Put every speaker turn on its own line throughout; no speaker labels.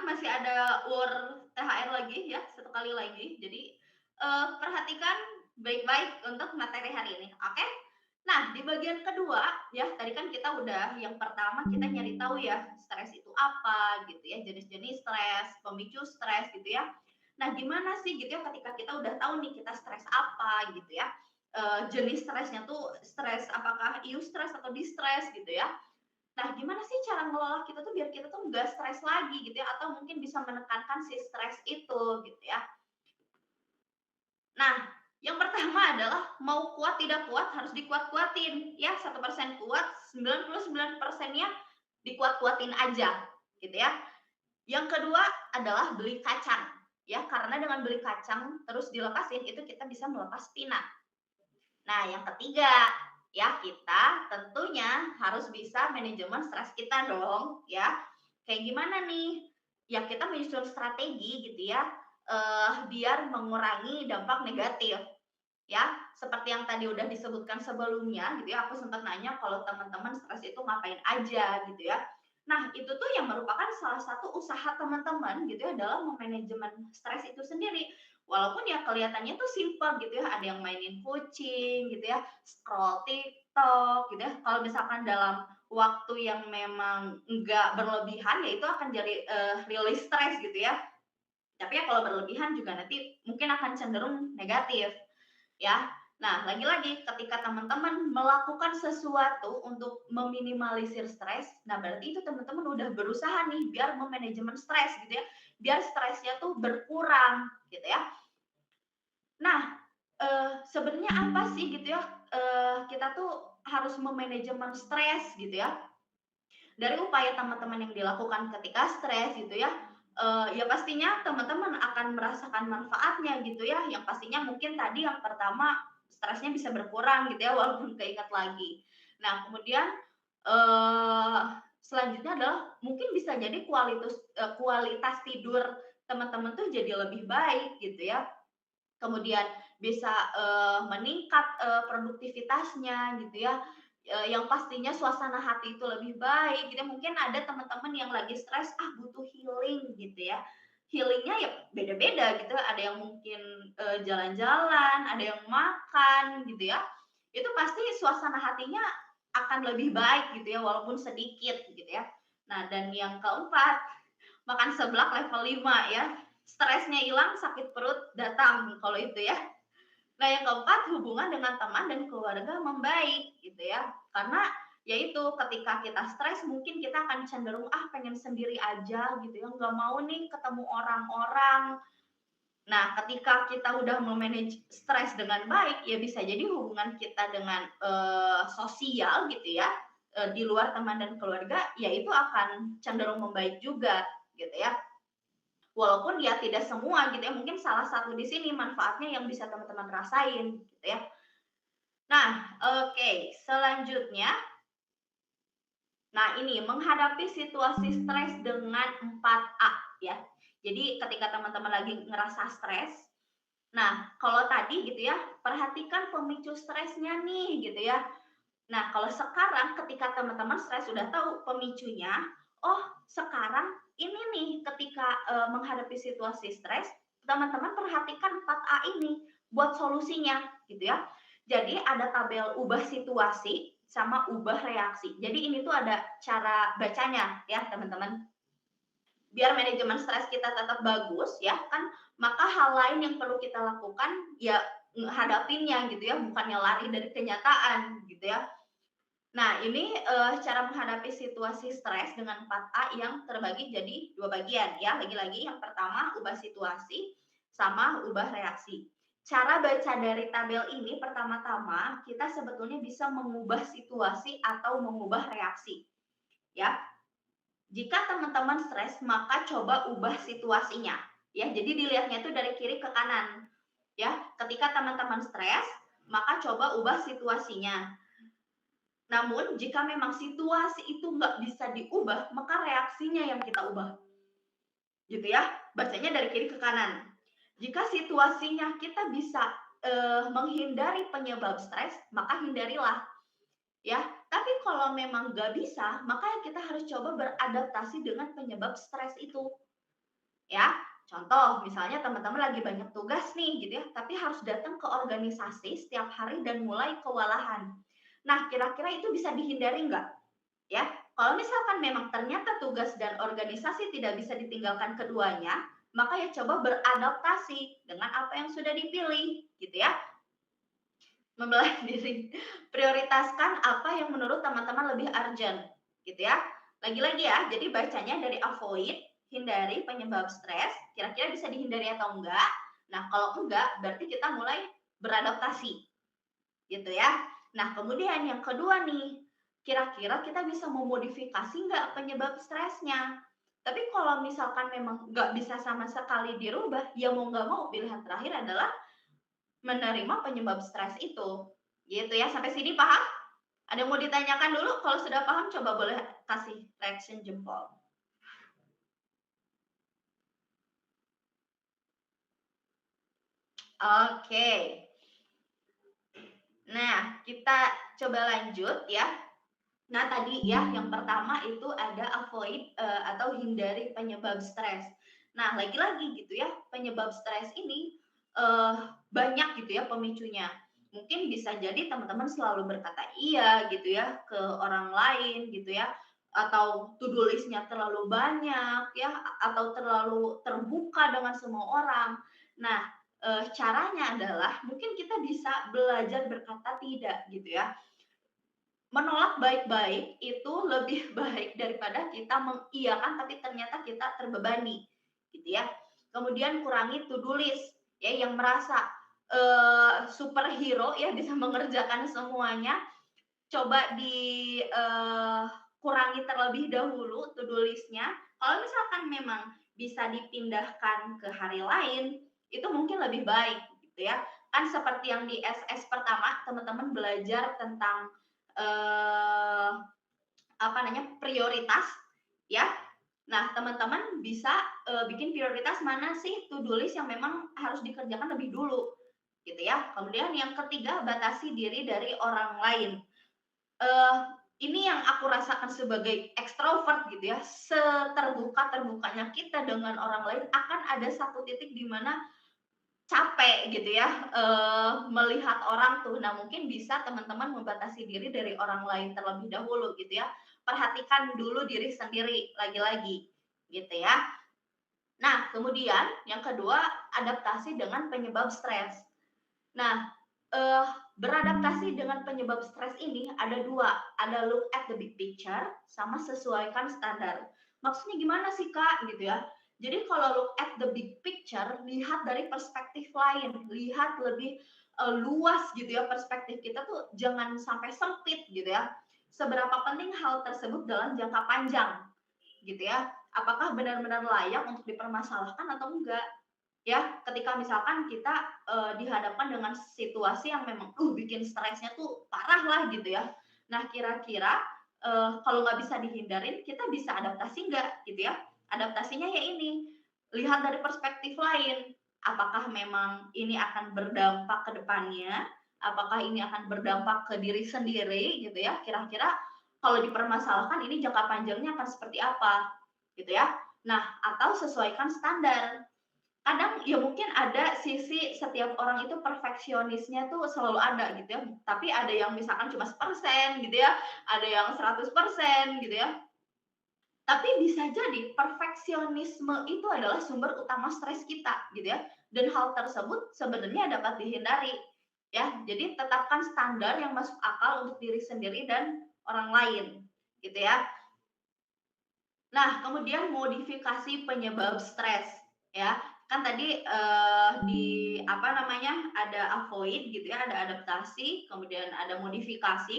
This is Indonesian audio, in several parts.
masih ada THR lagi ya, satu kali lagi. Jadi, perhatikan baik-baik untuk materi hari ini, oke? Nah, di bagian kedua ya, tadi kan kita udah yang pertama kita nyari tahu ya, stres itu apa gitu ya, jenis-jenis stres, pemicu stres gitu ya. Nah, gimana sih gitu ya ketika kita udah tahu nih kita stres apa gitu ya, jenis stresnya tuh stres apakah eustress atau distress gitu ya. Nah, gimana sih cara ngelola kita tuh biar kita tuh nggak stres lagi gitu ya, atau mungkin bisa menekankan si stres itu gitu ya. Nah, yang pertama adalah mau kuat tidak kuat harus dikuat-kuatin ya, 1% kuat, 99%-nya dikuat-kuatin aja gitu ya. Yang kedua adalah beli kacang ya, karena dengan beli kacang terus dilepasin itu kita bisa melepas pinat. Nah, yang ketiga, ya kita tentunya harus bisa manajemen stres kita dong, ya. Kayak gimana nih? Ya kita menyusun strategi gitu ya, biar mengurangi dampak negatif, ya. Seperti yang tadi udah disebutkan sebelumnya gitu ya, aku sempat nanya kalau teman-teman stres itu ngapain aja gitu ya. Nah, itu tuh yang merupakan salah satu usaha teman-teman gitu ya dalam memanajemen stres itu sendiri. Walaupun ya kelihatannya tuh simpel gitu ya, ada yang mainin kucing gitu ya, scroll TikTok gitu ya. Kalau misalkan dalam waktu yang memang enggak berlebihan, ya itu akan jadi rilis stres gitu ya. Tapi ya kalau berlebihan juga nanti mungkin akan cenderung negatif ya. Nah, lagi-lagi ketika teman-teman melakukan sesuatu untuk meminimalisir stres, nah berarti itu teman-teman udah berusaha nih biar memanajemen stres gitu ya, biar stresnya tuh berkurang gitu ya. Nah, sebenarnya apa sih gitu ya, kita tuh harus memanajemen stres gitu ya. Dari upaya teman-teman yang dilakukan ketika stres gitu ya, ya pastinya teman-teman akan merasakan manfaatnya gitu ya, yang pastinya mungkin tadi yang pertama stresnya bisa berkurang gitu ya walaupun keingat lagi. Nah kemudian, eee, selanjutnya adalah mungkin bisa jadi kualitas tidur teman-teman tuh jadi lebih baik gitu ya. Kemudian bisa, meningkat, produktivitasnya gitu ya, yang pastinya suasana hati itu lebih baik gitu ya. Mungkin ada teman-teman yang lagi stres, butuh healing gitu ya. Healing-nya ya beda-beda gitu, ada yang mungkin, jalan-jalan, ada yang makan gitu ya. Itu pasti suasana hatinya akan lebih baik gitu ya, walaupun sedikit gitu ya. Nah dan yang keempat, makan seblak level 5 ya, stresnya hilang, sakit perut datang kalau itu ya. Nah yang keempat, hubungan dengan teman dan keluarga membaik gitu ya. Karena yaitu ketika kita stres mungkin kita akan cenderung pengen sendiri aja gitu ya, nggak mau nih ketemu orang-orang. Nah, ketika kita udah memanage stres dengan baik, ya bisa jadi hubungan kita dengan sosial gitu ya, di luar teman dan keluarga, ya itu akan cenderung membaik juga gitu ya. Walaupun ya tidak semua gitu ya, mungkin salah satu di sini manfaatnya yang bisa teman-teman rasain gitu ya. Nah, oke, selanjutnya, nah ini menghadapi situasi stres dengan 4A ya. Jadi ketika teman-teman lagi ngerasa stres, nah kalau tadi gitu ya, perhatikan pemicu stresnya nih gitu ya. Nah, kalau sekarang ketika teman-teman stres sudah tahu pemicunya, oh sekarang ini nih ketika, menghadapi situasi stres, teman-teman perhatikan 4A ini buat solusinya gitu ya. Jadi ada tabel ubah situasi sama ubah reaksi. Jadi ini tuh ada cara bacanya ya teman-teman. Biar manajemen stres kita tetap bagus ya kan, maka hal lain yang perlu kita lakukan ya hadapinnya gitu ya, bukannya lari dari kenyataan gitu ya. Nah, ini, cara menghadapi situasi stres dengan 4A yang terbagi jadi 2 bagian ya. Lagi-lagi yang pertama ubah situasi sama ubah reaksi. Cara baca dari tabel ini pertama-tama kita sebetulnya bisa mengubah situasi atau mengubah reaksi, ya. Jika teman-teman stres, maka coba ubah situasinya, ya. Jadi dilihatnya itu dari kiri ke kanan, ya. Ketika teman-teman stres, maka coba ubah situasinya. Namun jika memang situasi itu nggak bisa diubah, maka reaksinya yang kita ubah. Gitu ya, bacanya dari kiri ke kanan. Jika situasinya kita bisa menghindari penyebab stres, maka hindarilah. Ya, tapi kalau memang nggak bisa, maka kita harus coba beradaptasi dengan penyebab stres itu. ya. Contoh, misalnya teman-teman lagi banyak tugas nih gitu ya, tapi harus datang ke organisasi setiap hari dan mulai kewalahan. Nah, kira-kira itu bisa dihindari nggak? Ya, kalau misalkan memang ternyata tugas dan organisasi tidak bisa ditinggalkan keduanya, maka ya coba beradaptasi dengan apa yang sudah dipilih, gitu ya. Membelah diri. Prioritaskan apa yang menurut teman-teman lebih urgent, gitu ya. Lagi-lagi ya, jadi bacanya dari avoid, hindari penyebab stres, kira-kira bisa dihindari atau enggak. Nah, kalau enggak, berarti kita mulai beradaptasi, gitu ya. Nah, kemudian yang kedua nih, kira-kira kita bisa memodifikasi nggak penyebab stresnya? Tapi kalau misalkan memang nggak bisa sama sekali dirubah, ya mau nggak mau pilihan terakhir adalah menerima penyebab stres itu. Gitu ya, sampai sini paham? Ada yang mau ditanyakan dulu? Kalau sudah paham coba boleh kasih reaction jempol. Oke. Nah, kita coba lanjut ya. Nah, tadi ya yang pertama itu ada avoid atau hindari penyebab stres. Nah, lagi-lagi gitu ya, penyebab stres ini banyak gitu ya pemicunya. Mungkin bisa jadi teman-teman selalu berkata iya gitu ya ke orang lain gitu ya, atau to-do list-nya terlalu banyak ya, atau terlalu terbuka dengan semua orang. Nah, caranya adalah mungkin kita bisa belajar berkata tidak gitu ya. Menolak baik-baik itu lebih baik daripada kita mengiyakan tapi ternyata kita terbebani, gitu ya. Kemudian kurangi to do list, ya yang merasa, superhero ya bisa mengerjakan semuanya, coba kurangi terlebih dahulu to do list-nya. Kalau misalkan memang bisa dipindahkan ke hari lain, itu mungkin lebih baik, gitu ya. Kan seperti yang di SS pertama, teman-teman belajar tentang eh, apa namanya prioritas ya. Nah, teman-teman bisa bikin prioritas mana sih to do list yang memang harus dikerjakan lebih dulu, gitu ya. Kemudian yang ketiga, batasi diri dari orang lain. eh ini yang aku rasakan sebagai ekstrovert gitu ya, seterbuka terbukanya kita dengan orang lain akan ada satu titik di mana capek gitu ya, melihat orang tuh. Nah, mungkin bisa teman-teman membatasi diri dari orang lain terlebih dahulu gitu ya. Perhatikan dulu diri sendiri lagi-lagi, gitu ya. Nah, kemudian yang kedua, adaptasi dengan penyebab stres. Nah, beradaptasi dengan penyebab stres ini ada dua, ada look at the big picture sama sesuaikan standar. Maksudnya gimana sih Kak? Gitu ya. Jadi kalau look at the big picture, lihat dari perspektif lain, lihat lebih luas gitu ya perspektif kita tuh jangan sampai sempit gitu ya. Seberapa penting hal tersebut dalam jangka panjang gitu ya. Apakah benar-benar layak untuk dipermasalahkan atau enggak? Ya, ketika misalkan kita dihadapkan dengan situasi yang memang bikin stresnya tuh parah lah gitu ya. Nah, kira-kira kalau nggak bisa dihindarin, kita bisa adaptasi nggak gitu ya? Adaptasinya ya ini, lihat dari perspektif lain. Apakah memang ini akan berdampak ke depannya? Apakah ini akan berdampak ke diri sendiri gitu ya? Kira-kira kalau dipermasalahkan ini jangka panjangnya akan seperti apa gitu ya? Nah, atau sesuaikan standar. Kadang ya mungkin ada sisi setiap orang itu perfeksionisnya tuh selalu ada gitu ya, tapi ada yang misalkan cuma 1% gitu ya, ada yang 100% gitu ya. Tapi bisa jadi perfeksionisme itu adalah sumber utama stres kita gitu ya, dan hal tersebut sebenarnya dapat dihindari ya. Jadi tetapkan standar yang masuk akal untuk diri sendiri dan orang lain gitu ya. Nah, kemudian modifikasi penyebab stres, ya. Kan tadi di apa namanya ada avoid gitu ya, ada adaptasi, kemudian ada modifikasi.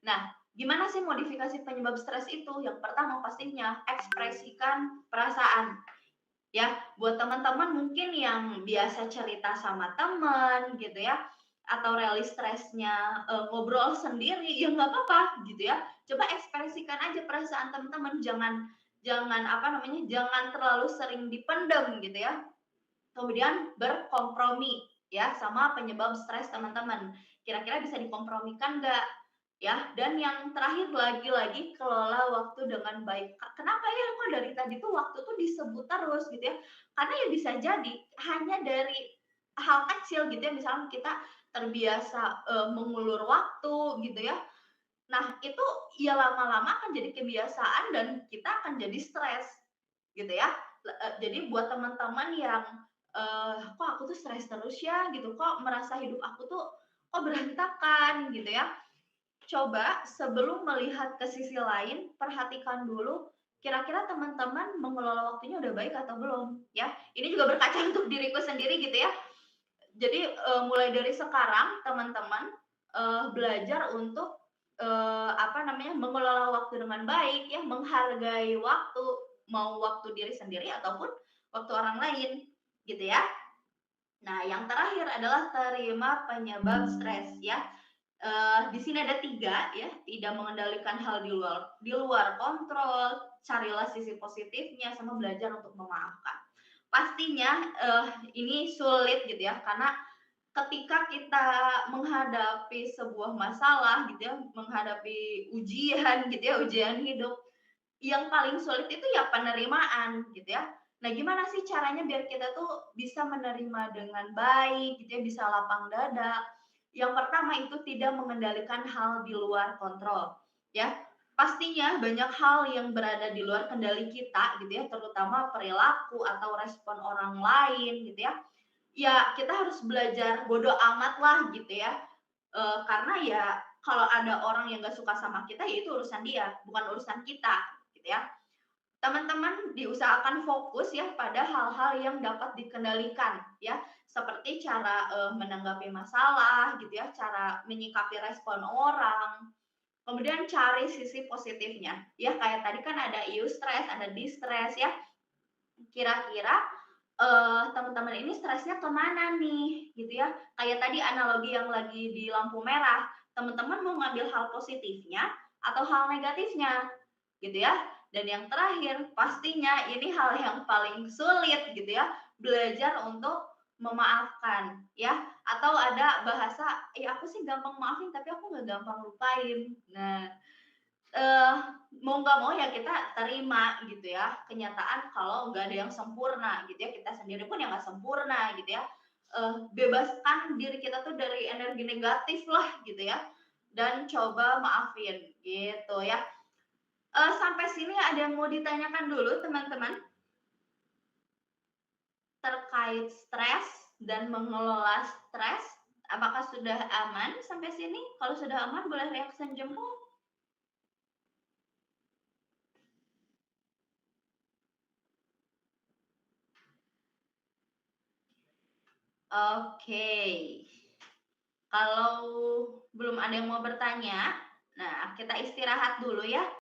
Nah, gimana sih modifikasi penyebab stres itu? Yang pertama pastinya ekspresikan perasaan. Ya, buat teman-teman mungkin yang biasa cerita sama teman gitu ya, atau rilis stresnya ngobrol sendiri, ya nggak apa-apa gitu ya. Coba ekspresikan aja perasaan teman-teman, jangan jangan apa namanya, jangan terlalu sering dipendam gitu ya. Kemudian berkompromi ya sama penyebab stres teman-teman. Kira-kira bisa dikompromikan nggak? ya. Dan yang terakhir lagi-lagi kelola waktu dengan baik. Kenapa ya kok dari tadi tuh waktu tuh disebut terus gitu ya? Karena ya bisa jadi hanya dari hal kecil gitu ya, misalnya kita terbiasa, mengulur waktu gitu ya. Nah, itu ya lama-lama akan jadi kebiasaan dan kita akan jadi stres gitu ya. Jadi buat teman-teman yang, "Kok aku tuh stres terus ya?" Gitu, "Kok merasa hidup aku tuh kok berantakan?" Gitu ya. Coba sebelum melihat ke sisi lain, perhatikan dulu kira-kira teman-teman mengelola waktunya udah baik atau belum, ya. Ini juga berkaca untuk diriku sendiri gitu ya. Jadi, mulai dari sekarang teman-teman, belajar untuk, apa namanya, mengelola waktu dengan baik ya, menghargai waktu, mau waktu diri sendiri ataupun waktu orang lain, gitu ya. Nah, yang terakhir adalah terima penyebab stres ya. Di sini ada 3 ya, tidak mengendalikan hal di luar kontrol, carilah sisi positifnya, sama belajar untuk memaafkan. Pastinya, ini sulit gitu ya, karena ketika kita menghadapi sebuah masalah gitu ya, menghadapi ujian gitu ya, ujian hidup, yang paling sulit itu ya penerimaan gitu ya. Nah, gimana sih caranya biar kita tuh bisa menerima dengan baik gitu ya, bisa lapang dada. Yang pertama itu tidak mengendalikan hal di luar kontrol ya. Pastinya banyak hal yang berada di luar kendali kita gitu ya, terutama perilaku atau respon orang lain gitu ya. Ya kita harus belajar bodo amat lah gitu ya. Karena ya kalau ada orang yang nggak suka sama kita, ya itu urusan dia, bukan urusan kita, gitu ya. Teman-teman diusahakan fokus ya pada hal-hal yang dapat dikendalikan ya, seperti cara, menanggapi masalah gitu ya, cara menyikapi respon orang, kemudian cari sisi positifnya, ya kayak tadi kan ada eustress, ada distress ya. Kira-kira, teman-teman ini stresnya kemana nih, gitu ya. Kayak tadi analogi yang lagi di lampu merah, teman-teman mau ngambil hal positifnya atau hal negatifnya, gitu ya. Dan yang terakhir, pastinya ini hal yang paling sulit gitu ya, belajar untuk memaafkan ya, atau ada bahasa, "Ya aku sih gampang maafin, tapi aku nggak gampang lupain." Nah, Eee, mau nggak mau ya kita terima gitu ya, kenyataan kalau nggak ada yang sempurna gitu ya, kita sendiri pun yang nggak sempurna gitu ya. Bebaskan diri kita tuh dari energi negatif lah gitu ya, dan coba maafin gitu ya. Sampai sini ada yang mau ditanyakan dulu teman-teman, terkait stres dan mengelola stres? Apakah sudah aman sampai sini? Kalau sudah aman boleh reaction jempol. Oke. Kalau belum ada yang mau bertanya, nah kita istirahat dulu ya.